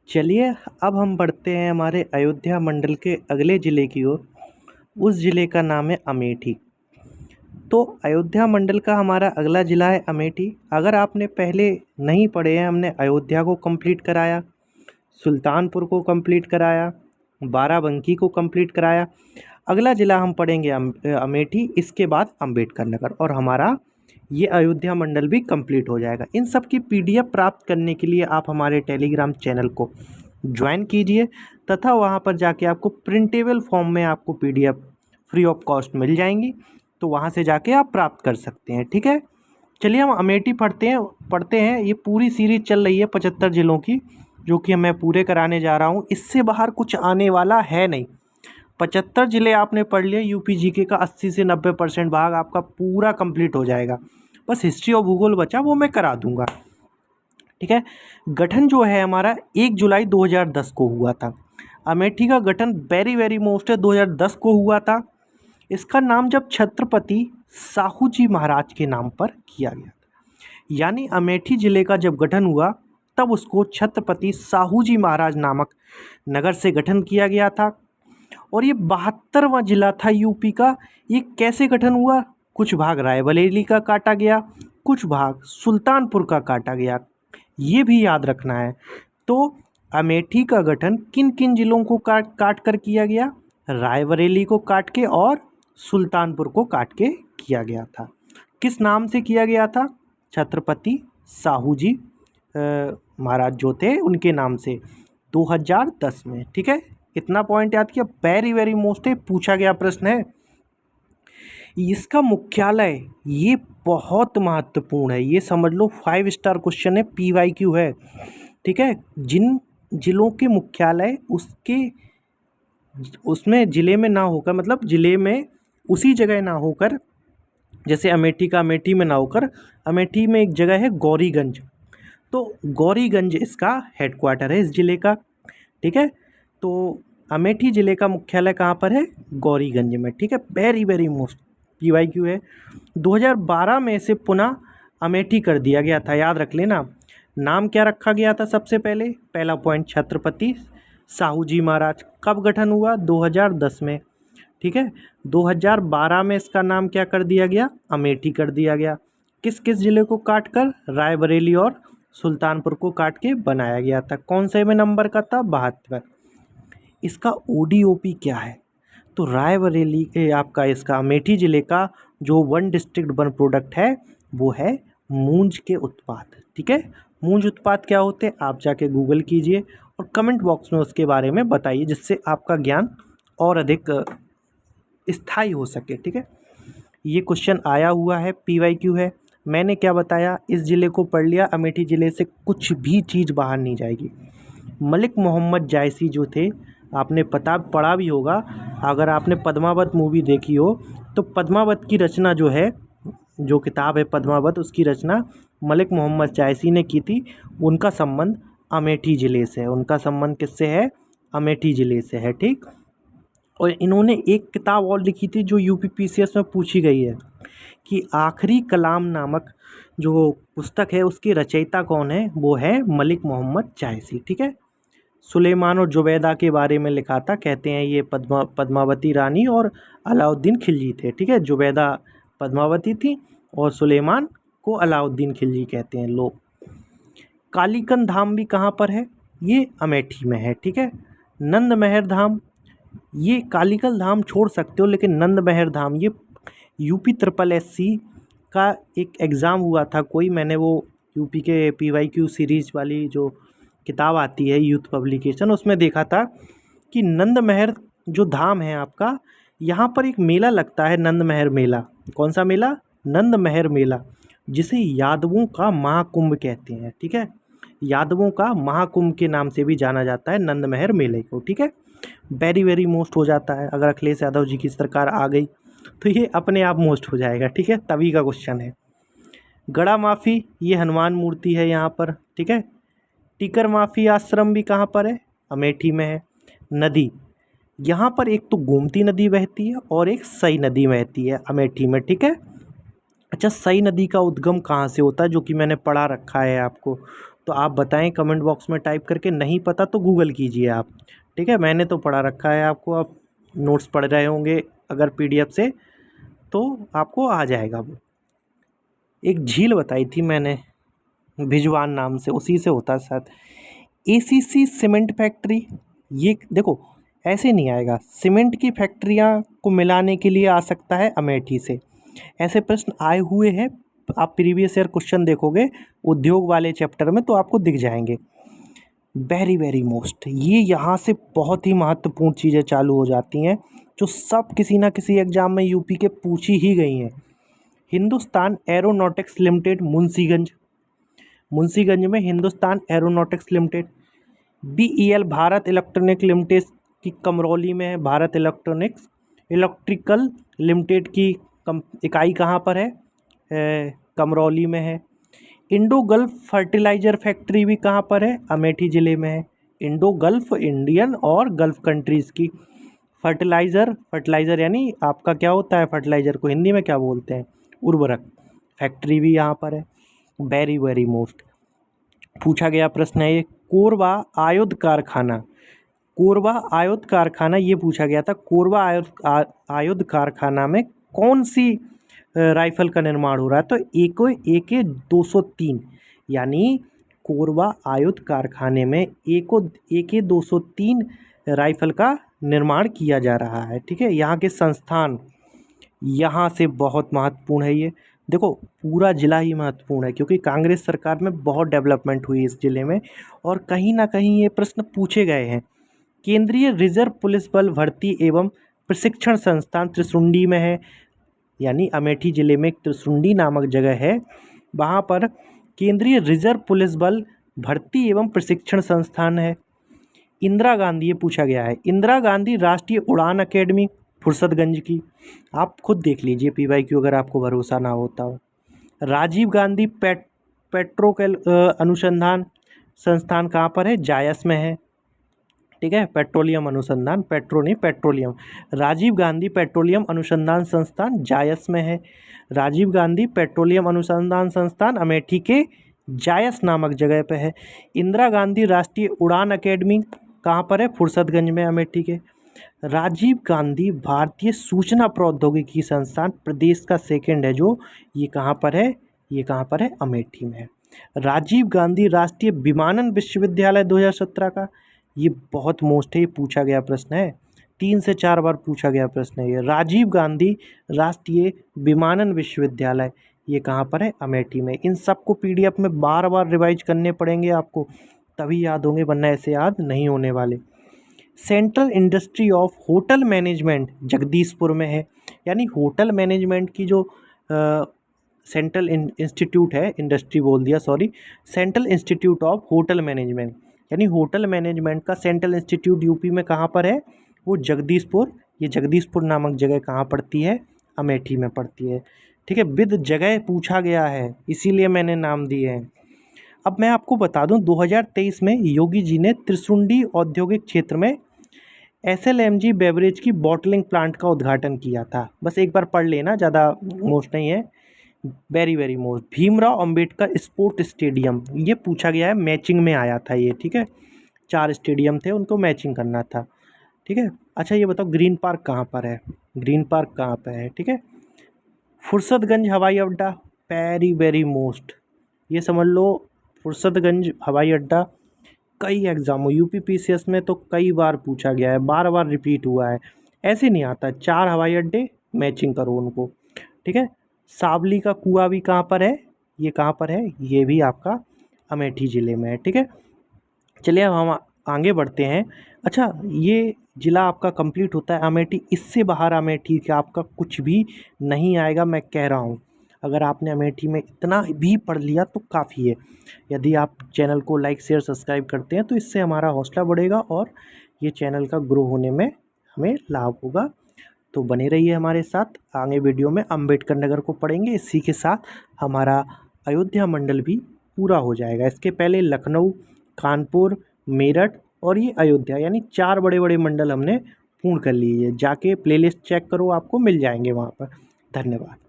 चलिए अब हम बढ़ते हैं हमारे अयोध्या मंडल के अगले ज़िले की ओर। उस ज़िले का नाम है अमेठी। तो अयोध्या मंडल का हमारा अगला ज़िला है अमेठी। अगर आपने पहले नहीं पढ़े हैं, हमने अयोध्या को कंप्लीट कराया, सुल्तानपुर को कंप्लीट कराया, बाराबंकी को कंप्लीट कराया। अगला ज़िला हम पढ़ेंगे अमेठी, इसके बाद अम्बेडकर नगर, और हमारा ये अयोध्या मंडल भी कंप्लीट हो जाएगा। इन सब की पीडीएफ प्राप्त करने के लिए आप हमारे टेलीग्राम चैनल को ज्वाइन कीजिए तथा वहाँ पर जाके आपको प्रिंटेबल फॉर्म में आपको पीडीएफ फ्री ऑफ कॉस्ट मिल जाएंगी। तो वहाँ से जाके आप प्राप्त कर सकते हैं। ठीक है, चलिए हम अमेठी पढ़ते हैं। ये पूरी सीरीज चल रही है 75 ज़िलों की, जो कि मैं पूरे कराने जा रहा हूँ। इससे बाहर कुछ आने वाला है नहीं। 75 ज़िले आपने पढ़ लिए, यूपी जीके का 80 से 90% भाग आपका पूरा कंप्लीट हो जाएगा। बस हिस्ट्री और भूगोल बचा, वो मैं करा दूंगा। ठीक है, गठन जो है हमारा 1 जुलाई 2010 को हुआ था। अमेठी का गठन वेरी वेरी मोस्ट है 2010 को हुआ था। इसका नाम जब छत्रपति साहू जी महाराज के नाम पर किया गया था, यानी अमेठी ज़िले का जब गठन हुआ तब उसको छत्रपति साहू जी महाराज नामक नगर से गठन किया गया था। और ये 72वां ज़िला था यूपी का। ये कैसे गठन हुआ? कुछ भाग रायबरेली का काटा गया, कुछ भाग सुल्तानपुर का काटा गया, ये भी याद रखना है। तो अमेठी का गठन किन किन ज़िलों को काट कर किया गया? रायबरेली को काट के और सुल्तानपुर को काट के किया गया था। किस नाम से किया गया था? छत्रपति साहू जी महाराज जो थे उनके नाम से 2010 में। ठीक है, इतना पॉइंट याद किया। वेरी वेरी मोस्ट पूछा गया प्रश्न है। इसका मुख्यालय, ये बहुत महत्वपूर्ण है, ये समझ लो 5 स्टार क्वेश्चन है, PYQ है। ठीक है, जिन जिलों के मुख्यालय उसमें ज़िले में ना होकर, मतलब ज़िले में उसी जगह ना होकर, जैसे अमेठी का अमेठी में ना होकर, अमेठी में एक जगह है गौरीगंज, तो गौरीगंज इसका हेडक्वार्टर है इस ज़िले का। ठीक है, तो अमेठी ज़िले का मुख्यालय कहाँ पर है? गौरीगंज में। ठीक है, वेरी वेरी मोस्ट PYQ है। 2012 में इसे पुनः अमेठी कर दिया गया था, याद रख लेना। नाम क्या रखा गया था? सबसे पहले पहला पॉइंट, छत्रपति साहू जी महाराज। कब गठन हुआ? 2010 में। ठीक है, 2012 में इसका नाम क्या कर दिया गया? अमेठी कर दिया गया। किस किस ज़िले को काट कर? रायबरेली और सुल्तानपुर को काट के बनाया गया था। कौन से में नंबर का था? 72। इसका ODOP क्या है? तो रायबरेली आपका इसका अमेठी ज़िले का जो 1 डिस्ट्रिक्ट 1 प्रोडक्ट है वो है मूंज के उत्पाद। ठीक है, मूंज उत्पाद क्या होते हैं आप जाके गूगल कीजिए और कमेंट बॉक्स में उसके बारे में बताइए, जिससे आपका ज्ञान और अधिक स्थायी हो सके। ठीक है, ये क्वेश्चन आया हुआ है, PYQ है। मैंने क्या बताया? इस ज़िले को पढ़ लिया, अमेठी ज़िले से कुछ भी चीज़ बाहर नहीं जाएगी। मलिक मोहम्मद जायसी जो थे, आपने पढ़ा भी होगा, अगर आपने पद्मावत मूवी देखी हो तो पद्मावत की रचना जो है, जो किताब है पद्मावत, उसकी रचना मलिक मोहम्मद जायसी ने की थी। उनका संबंध अमेठी ज़िले से है। उनका संबंध किससे है? अमेठी ज़िले से है। ठीक, और इन्होंने एक किताब और लिखी थी जो UPPCS में पूछी गई है कि आखिरी कलाम नामक जो पुस्तक है उसकी रचयिता कौन है? वो है मलिक मोहम्मद जायसी। ठीक है, सुलेमान और जुबैदा के बारे में लिखा था। कहते हैं ये पद्मावती रानी और अलाउद्दीन खिलजी थे। ठीक है, जुबैदा पद्मावती थी और सुलेमान को अलाउद्दीन खिलजी कहते हैं लोग। कालीकंद धाम भी कहाँ पर है? ये अमेठी में है। ठीक है, नंद महर धाम, ये कालीकंद धाम छोड़ सकते हो, लेकिन नंद महर धाम ये UPSSC का एक एग्ज़ाम हुआ था कोई, मैंने वो यूपी के PYQ सीरीज वाली जो किताब आती है यूथ पब्लिकेशन, उसमें देखा था कि नंद महर जो धाम है आपका, यहाँ पर एक मेला लगता है, नंद महर मेला। कौन सा मेला? नंद महर मेला, जिसे यादवों का महाकुंभ कहते हैं। ठीक है, यादवों का महाकुंभ के नाम से भी जाना जाता है नंद महर मेले को। ठीक है, वेरी वेरी मोस्ट हो जाता है। अगर अखिलेश यादव जी की सरकार आ गई तो ये अपने आप मोस्ट हो जाएगा। ठीक है, तभी का क्वेश्चन है। गड़ा माफ़ी, ये हनुमान मूर्ति है यहाँ पर। ठीक है, टीकर माफ़ी आश्रम भी कहाँ पर है? अमेठी में है। नदी, यहाँ पर एक तो गोमती नदी बहती है और एक सई नदी बहती है अमेठी में। ठीक है, अच्छा, सई नदी का उद्गम कहाँ से होता है, जो कि मैंने पढ़ा रखा है आपको? तो आप बताएं कमेंट बॉक्स में टाइप करके, नहीं पता तो गूगल कीजिए आप, ठीक है। मैंने तो पढ़ा रखा है, आपको आप नोट्स पढ़ रहे होंगे अगर पीडीएफ से, तो आपको आ जाएगा वो। एक झील बताई थी मैंने भिजवान नाम से, उसी से होता है शायद। एसीसी सीमेंट फैक्ट्री, ये देखो ऐसे नहीं आएगा, सीमेंट की फैक्ट्रियाँ को मिलाने के लिए आ सकता है अमेठी से। ऐसे प्रश्न आए हुए हैं, आप प्रीवियस ईयर क्वेश्चन देखोगे उद्योग वाले चैप्टर में तो आपको दिख जाएंगे। वेरी वेरी मोस्ट, ये यहाँ से बहुत ही महत्वपूर्ण चीज़ें चालू हो जाती हैं जो सब किसी ना किसी एग्जाम में यूपी के पूछी ही गई हैं। हिंदुस्तान एरोनॉटिक्स लिमिटेड मुंशीगंज, मुंशीगंज में Hindustan aeronautics limited. BEL Bharat electronic limited की कमरौली में है, भारत इलेक्ट्रॉनिक्स इलेक्ट्रिकल लिमिटेड की इकाई कहाँ पर है, कमरौली में है। इंडो गल्फ फर्टिलाइज़र फैक्ट्री भी कहाँ पर है, अमेठी ज़िले में है। इंडो गल्फ, इंडियन और गल्फ कंट्रीज़ की फर्टिलाइज़र यानी आपका क्या होता है, फर्टिलाइज़र को हिंदी में क्या बोलते हैं, उर्वरक, फैक्ट्री भी यहाँ पर है। वेरी वेरी मोस्ट पूछा गया प्रश्न है ये। कोरबा आयुध कारखाना, कोरबा आयुध कारखाना ये पूछा गया था। कोरबा आयुध कारखाना में कौन सी राइफल का निर्माण हो रहा है, तो AK 203, यानी कोरबा आयुध कारखाने में AK 203 राइफल का निर्माण किया जा रहा है, ठीक है। यहाँ के संस्थान यहाँ से बहुत महत्वपूर्ण है ये, देखो पूरा ज़िला ही महत्वपूर्ण है क्योंकि कांग्रेस सरकार में बहुत डेवलपमेंट हुई इस ज़िले में और कहीं ना कहीं ये प्रश्न पूछे गए हैं। केंद्रीय रिजर्व पुलिस बल भर्ती एवं प्रशिक्षण संस्थान त्रिशुंडी में है, यानी अमेठी ज़िले में एक त्रिशुंडी नामक जगह है, वहाँ पर केंद्रीय रिजर्व पुलिस बल भर्ती एवं प्रशिक्षण संस्थान है। इंदिरा गांधी, ये पूछा गया है, इंदिरा गांधी राष्ट्रीय उड़ान अकेडमी फुर्सतगंज की, आप खुद देख लीजिए PYQ अगर आपको भरोसा ना होता हो। राजीव गांधी पेट्रोकेल अनुसंधान संस्थान कहाँ पर है, जायस में है, ठीक है। पेट्रोलियम अनुसंधान, पेट्रो नहीं पेट्रोलियम, राजीव गांधी पेट्रोलियम अनुसंधान संस्थान जायस में है। राजीव गांधी पेट्रोलियम अनुसंधान संस्थान अमेठी के जायस नामक जगह पे है। इंदिरा गांधी राष्ट्रीय उड़ान अकेडमी कहाँ पर है, फुर्सतगंज में, अमेठी के। राजीव गांधी भारतीय सूचना प्रौद्योगिकी संस्थान प्रदेश का सेकंड है जो, ये कहाँ पर है, ये कहाँ पर है, अमेठी में है। राजीव गांधी राष्ट्रीय विमानन विश्वविद्यालय 2017 का, ये बहुत मोस्ट है, ये पूछा गया प्रश्न है, 3 से 4 बार पूछा गया प्रश्न है ये। राजीव गांधी राष्ट्रीय विमानन विश्वविद्यालय ये कहाँ पर है, अमेठी में। इन सबको PDF में बार बार रिवाइज करने पड़ेंगे आपको, तभी याद होंगे, वरना ऐसे याद नहीं होने वाले। Central industry of hotel management Jagdishpur में है, यानी होटल मैनेजमेंट की जो सेंट्रल इंस्टीट्यूट है, इंडस्ट्री बोल दिया sorry, central institute of hotel management, यानी होटल मैनेजमेंट का सेंट्रल इंस्टीट्यूट यूपी में कहाँ पर है, वो जगदीशपुर, ये जगदीशपुर नामक जगह कहाँ पड़ती है, अमेठी में पड़ती है, ठीक है। विद जगह पूछा गया है इसीलिए मैंने नाम दिए हैं। अब मैं आपको बता दूं 2023 में योगी जी ने त्रिशुंडी औद्योगिक क्षेत्र में SLMG बेवरेज की बॉटलिंग प्लांट का उद्घाटन किया था, बस एक बार पढ़ लेना, ज़्यादा मोस्ट नहीं है। Very very most Bhimrao Ambedkar sport stadium, ये पूछा गया है, मैचिंग में आया था ये, ठीक है। 4 स्टेडियम थे, उनको मैचिंग करना था, ठीक है। अच्छा ये बताओ ग्रीन पार्क कहाँ पर है, ग्रीन पार्क कहाँ पर है, ठीक है। फुर्सतगंज हवाई अड्डा, वेरी वेरी मोस्ट, ये समझ लो फुर्सतगंज हवाई अड्डा कई एग्जामों UPPCS में तो कई बार पूछा गया है, बार बार रिपीट हुआ है, ऐसे नहीं आता, 4 हवाई अड्डे मैचिंग करो उनको, ठीक है। सावली का कुआं भी कहाँ पर है, ये कहाँ पर है, ये भी आपका अमेठी ज़िले में है, ठीक है। चलिए अब हम आगे बढ़ते हैं। अच्छा ये ज़िला आपका कंप्लीट होता है अमेठी, इससे बाहर अमेठी का आपका कुछ भी नहीं आएगा, मैं कह रहा हूँ। अगर आपने अमेठी में इतना भी पढ़ लिया तो काफ़ी है। यदि आप चैनल को लाइक शेयर सब्सक्राइब करते हैं तो इससे हमारा हौसला बढ़ेगा और ये चैनल का ग्रो होने में हमें लाभ होगा। तो बने रहिए हमारे साथ, आगे वीडियो में अम्बेडकर नगर को पढ़ेंगे, इसी के साथ हमारा अयोध्या मंडल भी पूरा हो जाएगा। इसके पहले लखनऊ, कानपुर, मेरठ और ये अयोध्या, यानी 4 बड़े बड़े मंडल हमने पूर्ण कर लिए। जाके प्लेलिस्ट चेक करो, आपको मिल जाएंगे वहाँ पर। धन्यवाद।